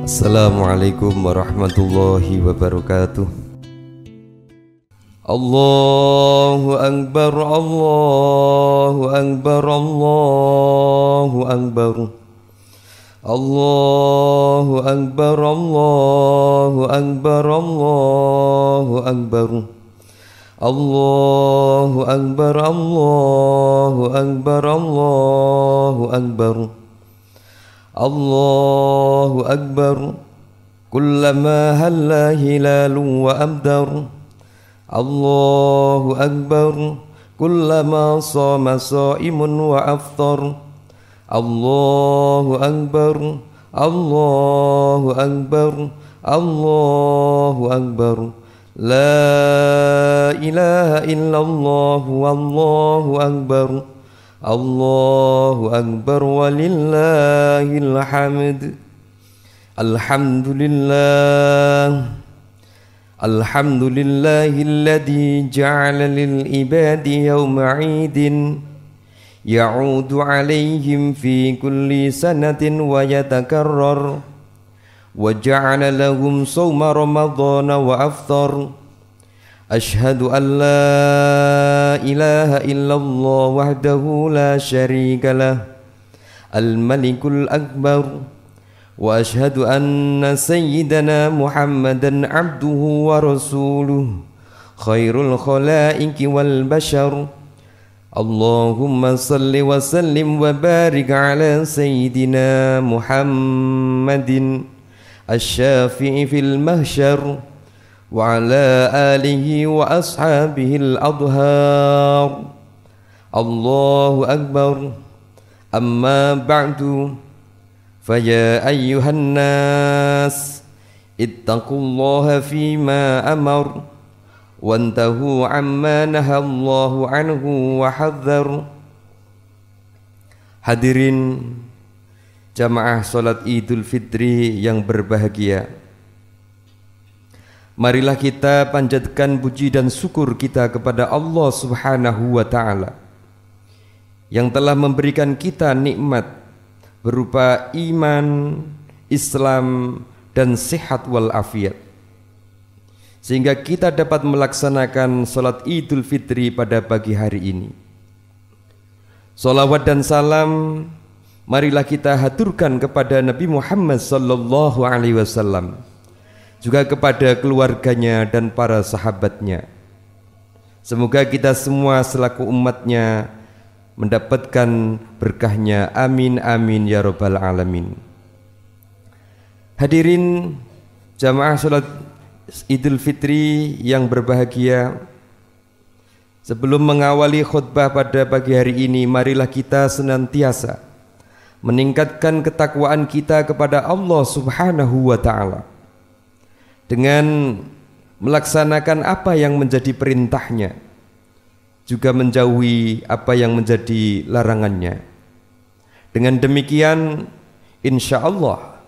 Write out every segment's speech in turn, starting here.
Assalamualaikum warahmatullahi wabarakatuh. Allahu Akbar, Allahu Akbar, Allahu Akbar. Allahu Akbar, Allahu Akbar, Allahu Akbar. Allahu Akbar, Allahu Akbar, Allahu Akbar. Allahu Akbar. Kullama halla hilalu wa abdar. Allahu Akbar. Kullama sama saimun wa aftar. Allahu Akbar. Allahu Akbar. Allahu Akbar. La ilaha illallah wallahu akbar. Allahu Akbar walillahil hamd. Alhamdulillah. Alhamdulillahilladzi ja'ala lil ibadi yawma 'idin ya'udu 'alaihim fi kulli sanatin wa yatakarrar wa ja'ala lahum sawma ramadhana wa aftar. Ashhadu an la ilaha illallah wahdahu la syarika lah al-malikul akbar wa ashhadu anna sayyidana Muhammadan abduhu wa rasuluh khairul khalaiqi wal bashar. Allahumma salli wa sallim wa barik ala sayyidina Muhammadin asy-syafi'i fil mahsyar wa ala alihi wa ashabihil adhar. Allahu Akbar. Amma ba'du, faya ayyuhan nas ittaqullaha fima amar wantahu amma nahallahu anhu wa hadzar. Hadirin jamaah salat Idul Fitri yang berbahagia, marilah kita panjatkan puji dan syukur kita kepada Allah Subhanahu wa ta'ala yang telah memberikan kita nikmat berupa iman, Islam, dan sehat walafiat, sehingga kita dapat melaksanakan salat Idul Fitri pada pagi hari ini. Salawat dan salam marilah kita haturkan kepada Nabi Muhammad sallallahu alaihi wasallam, juga kepada keluarganya dan para sahabatnya. Semoga kita semua selaku umatnya mendapatkan berkahnya. Amin amin ya rabbal alamin. Hadirin jamaah salat Idul Fitri yang berbahagia, sebelum mengawali khutbah pada pagi hari ini, marilah kita senantiasa meningkatkan ketakwaan kita kepada Allah Subhanahu wa ta'ala dengan melaksanakan apa yang menjadi perintahnya, juga menjauhi apa yang menjadi larangannya. Dengan demikian, insya Allah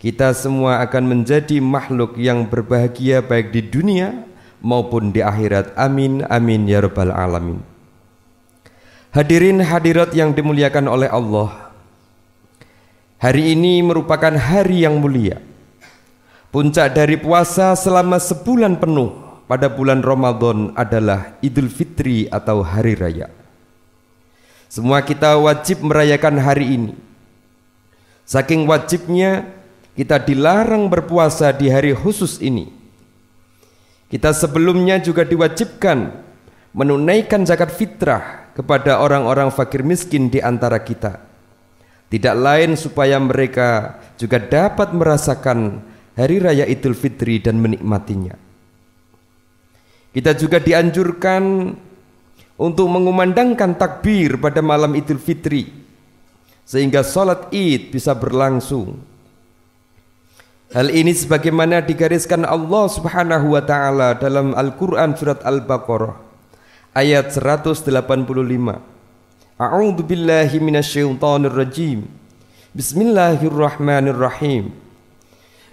kita semua akan menjadi makhluk yang berbahagia baik di dunia maupun di akhirat. Amin amin ya rabbal alamin. Hadirin hadirat yang dimuliakan oleh Allah, hari ini merupakan hari yang mulia. Puncak dari puasa selama sebulan penuh pada bulan Ramadan adalah Idul Fitri atau Hari Raya. Semua kita wajib merayakan hari ini. Saking wajibnya kita dilarang berpuasa di hari khusus ini. Kita sebelumnya juga diwajibkan menunaikan zakat fitrah kepada orang-orang fakir miskin di antara kita. Tidak lain supaya mereka juga dapat merasakan Hari Raya Idul Fitri dan menikmatinya. Kita juga dianjurkan untuk mengumandangkan takbir pada malam Idul Fitri sehingga salat Id bisa berlangsung. Hal ini sebagaimana digariskan Allah Subhanahu wa ta'ala dalam Al-Quran surat Al-Baqarah ayat 185. A'udzu billahi minasyaitonir rajim. Bismillahirrahmanirrahim.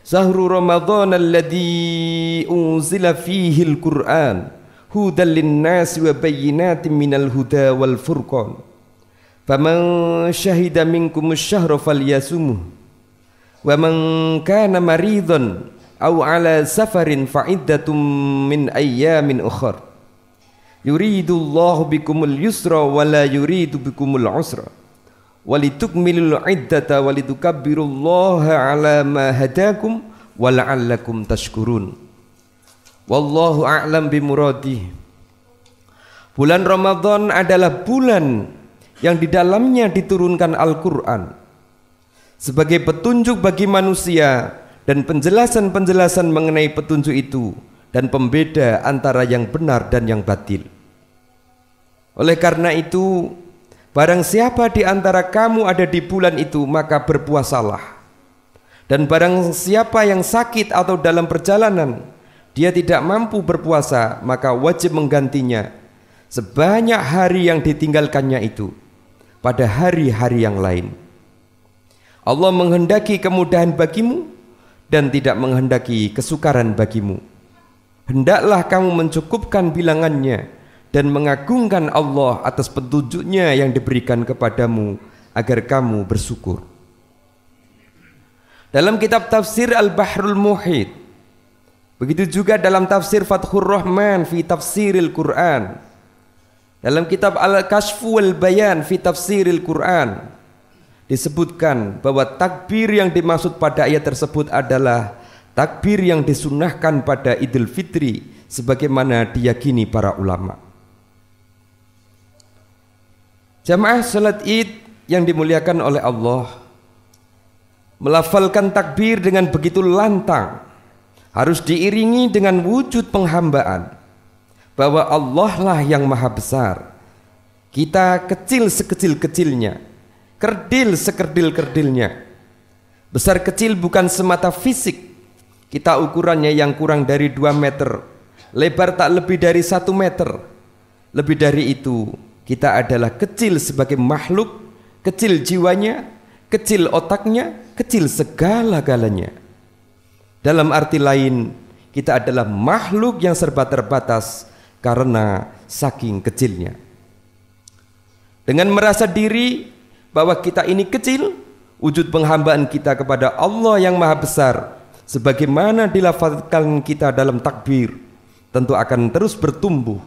Sahru Ramadhan alladzi unzila fihi al-Qur'an hudan lin-nasi wa bayyinatin minal huda wal furqan. Faman syahida minkumus syahra falyasumuh Wa man kana maridun aw ala safarin fa iddatum min ayyamin ukhra. Yuridullahu bikumul yusra wa la yuridu bikumul usra. Walitukmilul iddata walitukabbirullaha ala ma hadakum wa la'allakum tashkurun. Wallahu a'lam bimuradih. Bulan Ramadan adalah bulan yang di dalamnya diturunkan Al-Qur'an sebagai petunjuk bagi manusia dan penjelasan-penjelasan mengenai petunjuk itu dan pembeda antara yang benar dan yang batil. Oleh karena itu, barang siapa di antara kamu ada di bulan itu, maka berpuasalah. Dan barang siapa yang sakit atau dalam perjalanan, dia tidak mampu berpuasa, maka wajib menggantinya sebanyak hari yang ditinggalkannya itu pada hari-hari yang lain. Allah menghendaki kemudahan bagimu dan tidak menghendaki kesukaran bagimu. Hendaklah kamu mencukupkan bilangannya dan mengagungkan Allah atas petunjuknya yang diberikan kepadamu agar kamu bersyukur. Dalam kitab tafsir Al-Bahrul Muhit, begitu juga dalam tafsir Fathur Rahman fi tafsiril Quran, dalam kitab Al-Kashfu wal Bayan fi tafsiril Quran, disebutkan bahwa takbir yang dimaksud pada ayat tersebut adalah takbir yang disunnahkan pada Idul Fitri sebagaimana diyakini para ulama. Jamaah salat Id yang dimuliakan oleh Allah, melafalkan takbir dengan begitu lantang harus diiringi dengan wujud penghambaan bahwa Allah lah yang maha besar. Kita kecil sekecil-kecilnya, kerdil sekerdil-kerdilnya. Besar kecil bukan semata fisik. Kita ukurannya yang kurang dari 2 meter, lebar tak lebih dari 1 meter. Lebih dari itu, kita adalah kecil sebagai makhluk, kecil jiwanya, kecil otaknya, kecil segala-galanya. Dalam arti lain, kita adalah makhluk yang serba terbatas karena saking kecilnya. Dengan merasa diri bahwa kita ini kecil, wujud penghambaan kita kepada Allah yang maha besar sebagaimana dilafazkan kita dalam takbir tentu akan terus bertumbuh.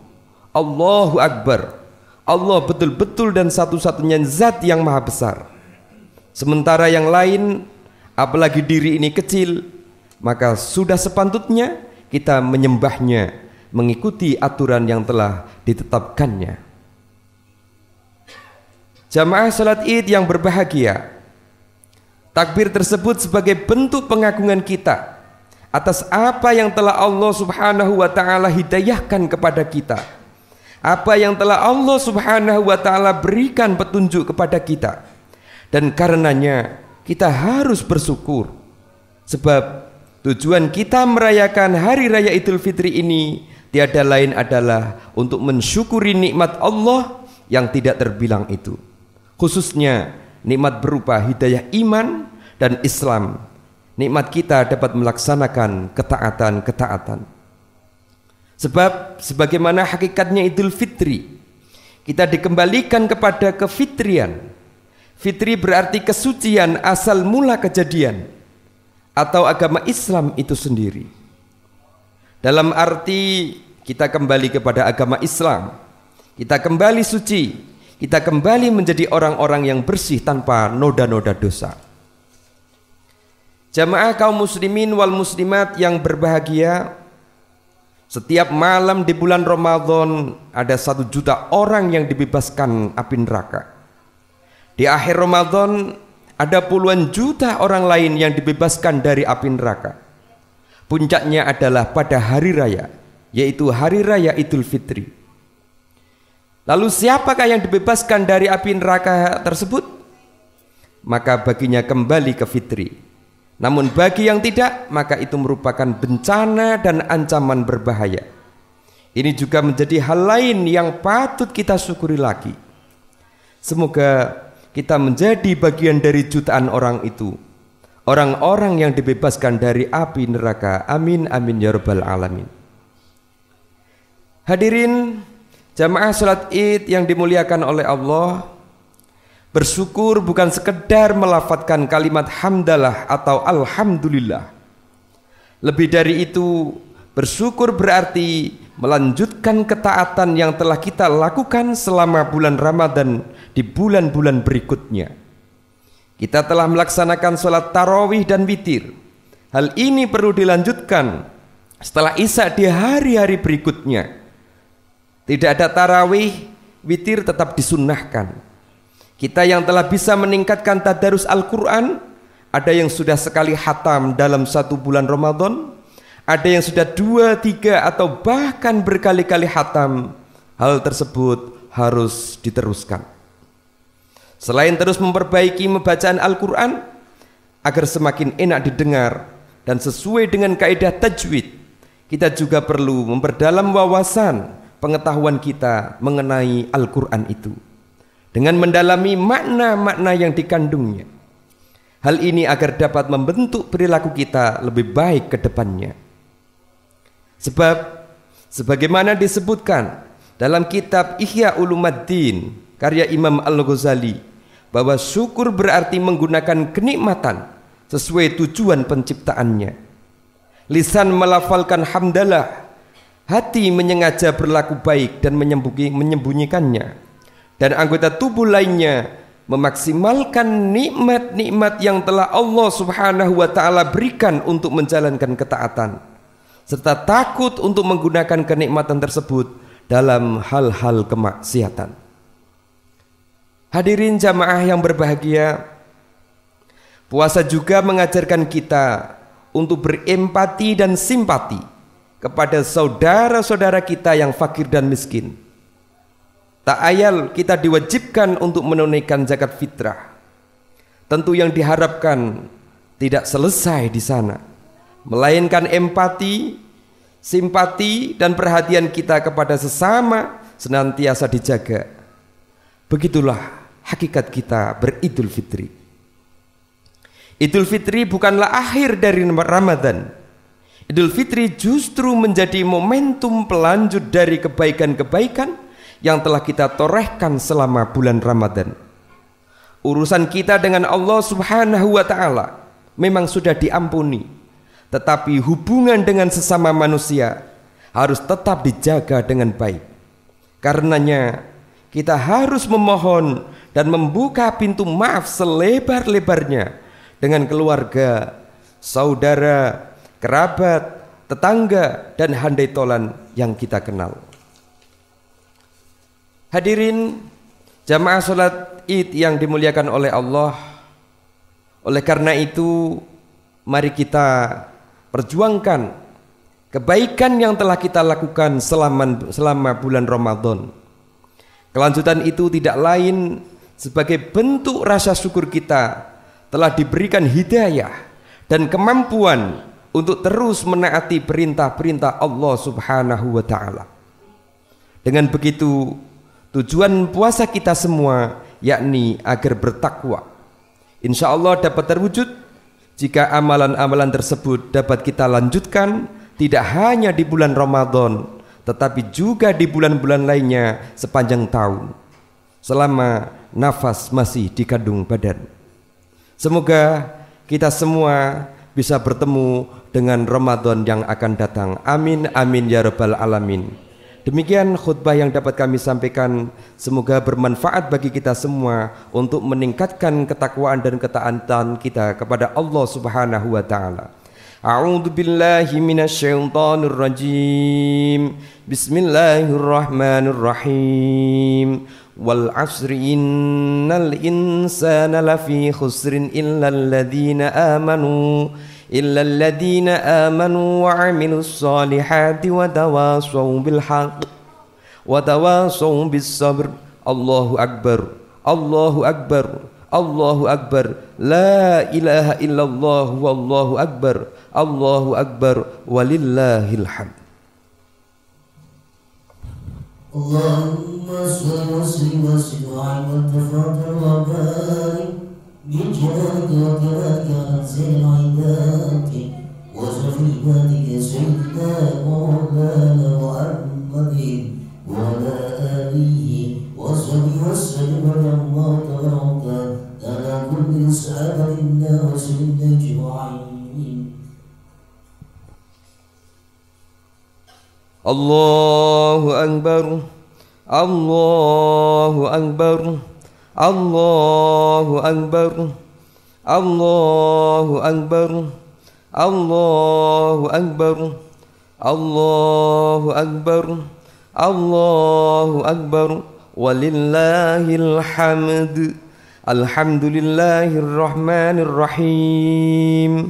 Allahu Akbar, Allah betul-betul dan satu-satunya zat yang maha besar. Sementara yang lain, apalagi diri ini kecil, maka sudah sepantutnya kita menyembahnya, mengikuti aturan yang telah ditetapkannya. Jamaah salat Id yang berbahagia, takbir tersebut sebagai bentuk pengagungan kita atas apa yang telah Allah Subhanahu wa taala hidayahkan kepada kita, apa yang telah Allah Subhanahu wa taala berikan petunjuk kepada kita, dan karenanya kita harus bersyukur sebab tujuan kita merayakan hari raya Idul Fitri ini tiada lain adalah untuk mensyukuri nikmat Allah yang tidak terbilang itu, khususnya nikmat berupa hidayah iman dan Islam. Nikmat kita dapat melaksanakan ketaatan-ketaatan. Sebab sebagaimana hakikatnya Idul Fitri, kita dikembalikan kepada kefitrian. Fitri berarti kesucian asal mula kejadian atau agama Islam itu sendiri. Dalam arti kita kembali kepada agama Islam, kita kembali suci, kita kembali menjadi orang-orang yang bersih tanpa noda-noda dosa. Jamaah kaum muslimin wal muslimat yang berbahagia, setiap malam di bulan Ramadan ada 1 juta orang yang dibebaskan api neraka. Di akhir Ramadan ada puluhan juta orang lain yang dibebaskan dari api neraka. Puncaknya adalah pada hari raya, yaitu hari raya Idul Fitri. Lalu siapakah yang dibebaskan dari api neraka tersebut? Maka baginya kembali ke fitri. Namun bagi yang tidak, maka itu merupakan bencana dan ancaman berbahaya. Ini juga menjadi hal lain yang patut kita syukuri lagi. Semoga kita menjadi bagian dari jutaan orang itu, orang-orang yang dibebaskan dari api neraka. Amin amin ya rabbal alamin. Hadirin jamaah salat Id yang dimuliakan oleh Allah, Bersyukur bukan sekedar melafadzkan kalimat hamdalah atau alhamdulillah. Lebih dari itu, bersyukur berarti melanjutkan ketaatan yang telah kita lakukan selama bulan Ramadan di bulan-bulan berikutnya. Kita telah melaksanakan sholat tarawih dan witir. Hal ini perlu dilanjutkan setelah Isya di hari-hari berikutnya. Tidak ada tarawih, witir tetap disunnahkan. Kita yang telah bisa meningkatkan tadarus Al-Quran, ada yang sudah sekali khatam dalam satu bulan Ramadan, ada yang sudah 2, 3 atau bahkan berkali-kali khatam. Hal tersebut harus diteruskan. Selain terus memperbaiki pembacaan Al-Quran agar semakin enak didengar dan sesuai dengan kaidah tajwid, kita juga perlu memperdalam wawasan pengetahuan kita mengenai Al-Quran itu dengan mendalami makna-makna yang dikandungnya. Hal ini agar dapat membentuk perilaku kita lebih baik ke depannya. Sebab sebagaimana disebutkan dalam kitab Ihya Ulumuddin karya Imam Al-Ghazali, bahwa syukur berarti menggunakan kenikmatan sesuai tujuan penciptaannya. Lisan melafalkan hamdalah, hati menyengaja berlaku baik dan menyembunyikannya, dan anggota tubuh lainnya memaksimalkan nikmat-nikmat yang telah Allah Subhanahu wa taala berikan untuk menjalankan ketaatan, serta takut untuk menggunakan kenikmatan tersebut dalam hal-hal kemaksiatan. Hadirin jamaah yang berbahagia, puasa juga mengajarkan kita untuk berempati dan simpati kepada saudara-saudara kita yang fakir dan miskin. Tak ayal kita diwajibkan untuk menunaikan zakat fitrah. Tentu yang diharapkan tidak selesai di sana, melainkan empati, simpati dan perhatian kita kepada sesama senantiasa dijaga. Begitulah hakikat kita beridul fitri. Idul fitri bukanlah akhir dari Ramadan. Idul fitri justru menjadi momentum pelanjut dari kebaikan-kebaikan yang telah kita torehkan selama bulan Ramadan. Urusan kita dengan Allah Subhanahu wa taala memang sudah diampuni, tetapi hubungan dengan sesama manusia harus tetap dijaga dengan baik. Karenanya kita harus memohon dan membuka pintu maaf selebar-lebarnya dengan keluarga, saudara, kerabat, tetangga, dan handai tolan yang kita kenal. Hadirin jamaah sholat Id yang dimuliakan oleh Allah, oleh karena itu mari kita perjuangkan kebaikan yang telah kita lakukan selama bulan Ramadan. Kelanjutan itu tidak lain sebagai bentuk rasa syukur kita telah diberikan hidayah dan kemampuan untuk terus menaati perintah-perintah Allah Subhanahu wa taala. Dengan begitu, tujuan puasa kita semua yakni agar bertakwa, insya Allah dapat terwujud jika amalan-amalan tersebut dapat kita lanjutkan tidak hanya di bulan Ramadan, tetapi juga di bulan-bulan lainnya sepanjang tahun, selama nafas masih di kandung badan. Semoga kita semua bisa bertemu dengan Ramadan yang akan datang. Amin, amin ya rabbal alamin. Demikian khutbah yang dapat kami sampaikan. Semoga bermanfaat bagi kita semua untuk meningkatkan ketakwaan dan ketaatan kita kepada Allah Subhanahu wa taala. A'udzu billahi minasyaitonir rajim. Bismillahirrahmanirrahim. Wal 'asri innal insana lafi khusrin illal ladzina amanu wa 'amilus solihati wa tawasaw bil haqq wa tawasaw bis sabr. Allahu akbar, Allahu akbar, Allahu akbar, la ilaha illallah wallahu akbar, Allahu akbar, walillahil hamd. Allahumma salli wa sallim ala tafadhal wa barik bijadika wa tanzil ibadati wa safiyati sayyidina Maulana Muhammadin wa ala alihi wa sahbihi wa sallam. كل صحابة الله وسلم أجمعين. الله أكبر الله أكبر الله أكبر الله أكبر الله أكبر الله أكبر الله أكبر ولله الحمد. الحمد لله الرحمن الرحيم.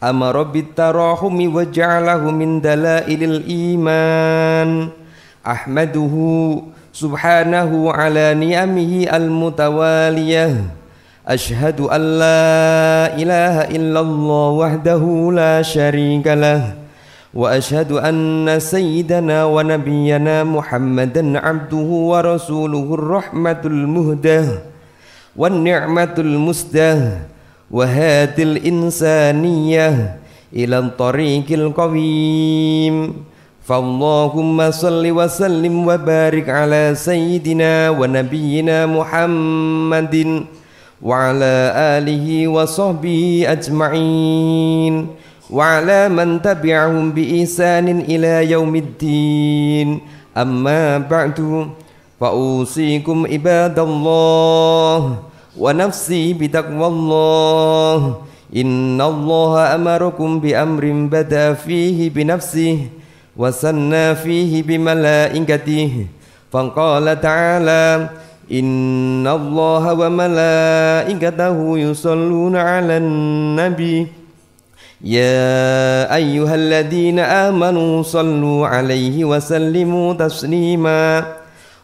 أمر بالتراحم وجعله من دلائل الإيمان. أحمده سبحانه على نعمه المتوالية. أشهد أن لا إله إلا الله وحده لا شريك له، وأشهد أن سيدنا ونبينا محمدا عبده ورسوله الرحمة المهداة والنعمة المسداة وهادي الإنسانية إلى الطريق القويم. فاللهم صل وسلم وبارك على سيدنا ونبينا محمد وعلى آله وصحبه أجمعين وعلى من تبعهم بإحسان إلى يوم الدين. أما بعد فأوصيكم عباد الله ونفسي بتقوى الله. إن الله أمركم بأمر بدأ فيه بنفسه وثنى فيه بملائكته، فقال تعالى: إن الله وملائكته يصلون على النبي يا أيها الذين آمنوا صلوا عليه وسلموا تسليما.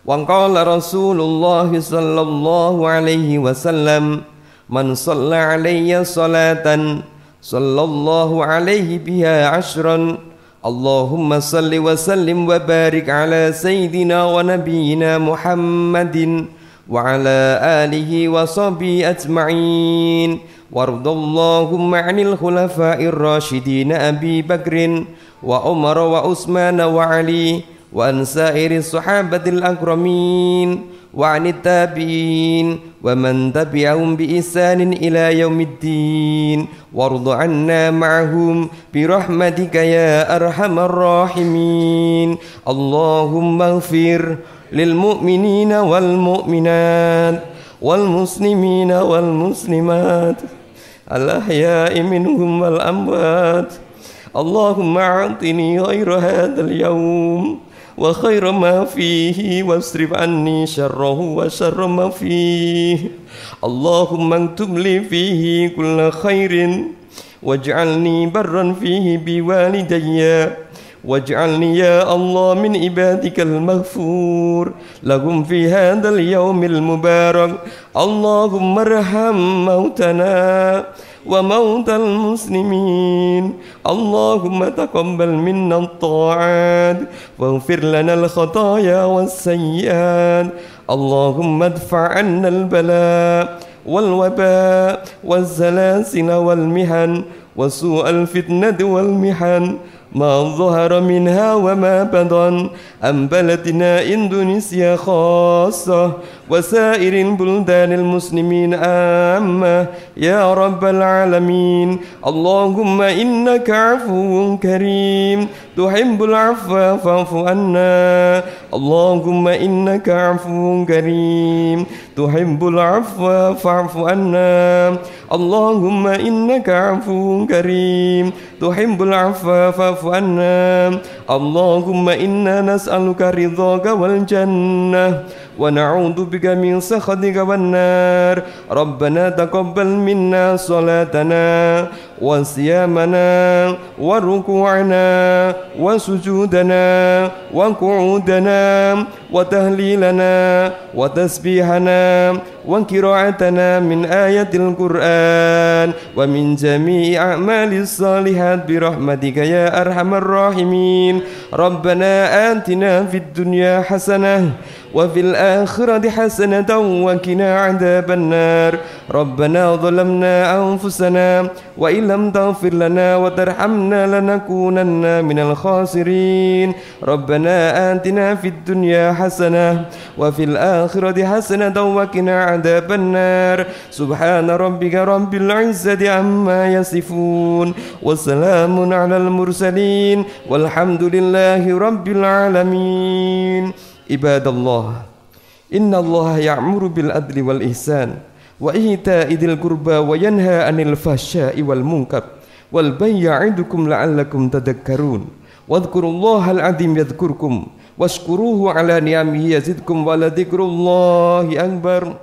وقال رسول الله صلى الله عليه وسلم: من صلى علي صلاة صلى الله عليه بها 10. اللهم صل وسلم وبارك على سيدنا ونبينا محمد وعلى آله وصحبه أجمعين. وارض اللهم عن الخلفاء الراشدين أبي بكر وعمر وعثمان وعلي وعن سائر الصحابة الأكرمين وعن التابعين ومن تبعهم بإحسان إلى يوم الدين. وارض عنا معهم برحمتك يا أرحم الراحمين. اللهم اغفر للمؤمنين والمؤمنات والمسلمين والمسلمات الأحياء منهم والأموات. اللهم أعطني خير هذا اليوم وخير ما فيه واصرف عني شره وشر ما فيه. اللهم اكتب لي فيه كل خير واجعلني برا فيه بوالدي، واجعلني يا الله من عبادك المغفور لهم في هذا اليوم المبارك. اللهم ارحم موتنا وموتى المسلمين. اللهم تقبل منا الطاعات واغفر لنا الخطايا والسيئات. اللهم ادفع عنا البلاء والوباء والزلازل والمحن وسوء الفتنة والمحن ما ظهر منها وما بطن عن بلدنا إندونيسيا خاصة وسائر البلدان المسلمين عامة يا رب العالمين. اللهم إنك عفو كريم تحب العفو فاعف عنا. اللهم إنك عفو كريم تحب العفو فاعف عنا. اللهم إنك عفو كريم تحب العفو فاعف عنا. اللهم إنا نسألك رضاك والجنة ونعوذ بك من سخطك والنار. ربنا تقبل منا صلاتنا وصيامنا وركوعنا وسجودنا وقعودنا وتهليلنا وتسبيحنا وقراءتنا من آية القرآن ومن جميع أعمال الصالحات برحمتك يا أرحم الراحمين. ربنا آتنا في الدنيا حسنة وفي الآخرة حسنة وقنا عذاب النار ربنا ظلمنا أنفسنا وإن لم تغفر لنا وترحمنا لنكونن من الخاسرين ربنا آتنا في الدنيا حسنة وفي الآخرة حسنة وقنا عذاب النار سبحان ربك رب العزة عما يصفون وسلام على المرسلين والحمد لله رب العالمين عباد الله إن الله يأمر بالعدل والإحسان وإيتاء ذي القربى وينهى عن الفحشاء والمنكر والبغي يعظكم لعلكم تذكرون واذكروا الله العظيم يذكركم واشكروه على نعمه يزدكم ولذكر الله أكبر